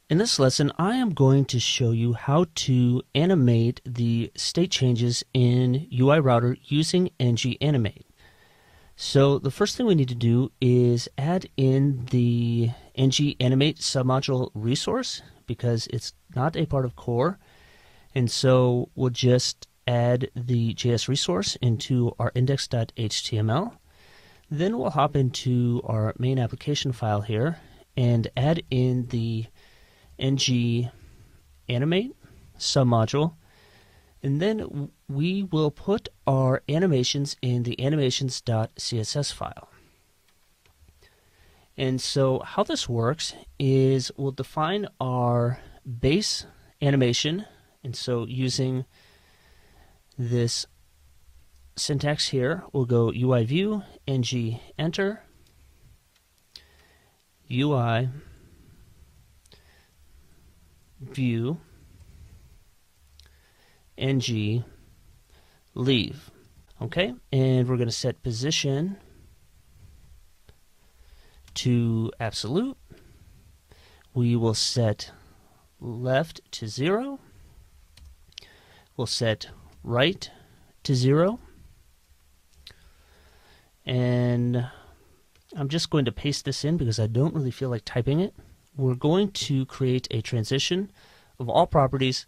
In this lesson, I am going to show you how to animate the state changes in UI Router using ng-animate. So the first thing we need to do is add in the ng-animate submodule resource because it's not a part of core. And so we'll just add the JS resource into our index.html. Then we'll hop into our main application file here and add in the ng-animate submodule, and then we will put our animations in the animations.css file. And so how this works is we'll define our base animation, and so using this syntax here, we'll go UI view, ng enter, UI view, ng leave. Okay, and we're going to set position to absolute. We will set left to 0. We'll set right to 0. And I'm just going to paste this in because I don't really feel like typing it. We're going to create a transition of all properties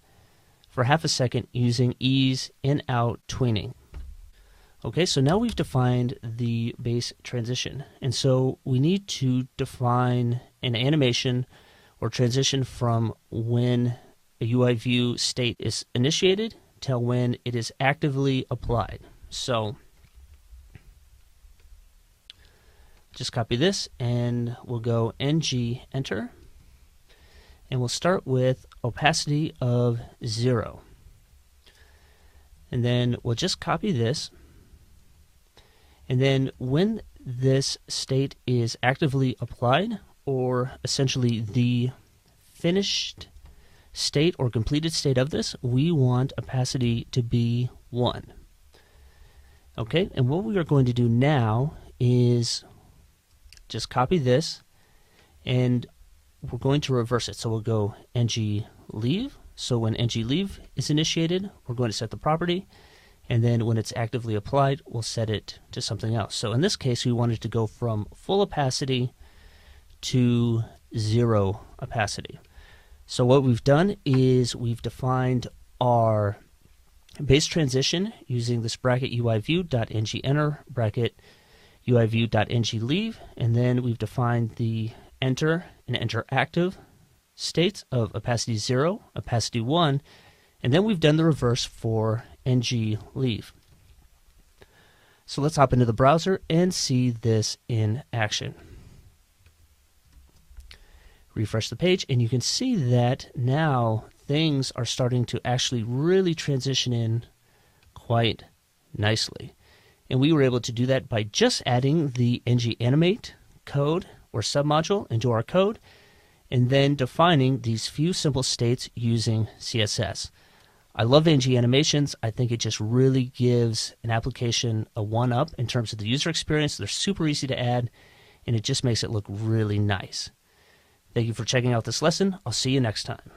for half a second using ease in out tweening. Okay, so now we've defined the base transition, and so we need to define an animation or transition from when a UI view state is initiated till when it is actively applied. So just copy this and we'll go ng enter, and we'll start with opacity of 0. And then we'll just copy this, and then when this state is actively applied, or essentially the finished state or completed state of this, we want opacity to be 1. Okay, and what we are going to do now is just copy this, and we're going to reverse it. So we'll go ng leave. So when ng leave is initiated, we're going to set the property, and then when it's actively applied, we'll set it to something else. So in this case, we wanted to go from full opacity to 0 opacity. So what we've done is we've defined our base transition using this bracket UI view.ng enter bracket UI view.ng leave, and then we've defined the enter and enter active states of opacity 0, opacity 1, and then we've done the reverse for ng leave. So let's hop into the browser and see this in action. Refresh the page, and you can see that now things are starting to actually really transition in quite nicely. And we were able to do that by just adding the ng-animate code or submodule into our code, and then defining these few simple states using CSS. I love ng-animations. I think it just really gives an application a one-up in terms of the user experience. They're super easy to add, and it just makes it look really nice. Thank you for checking out this lesson. I'll see you next time.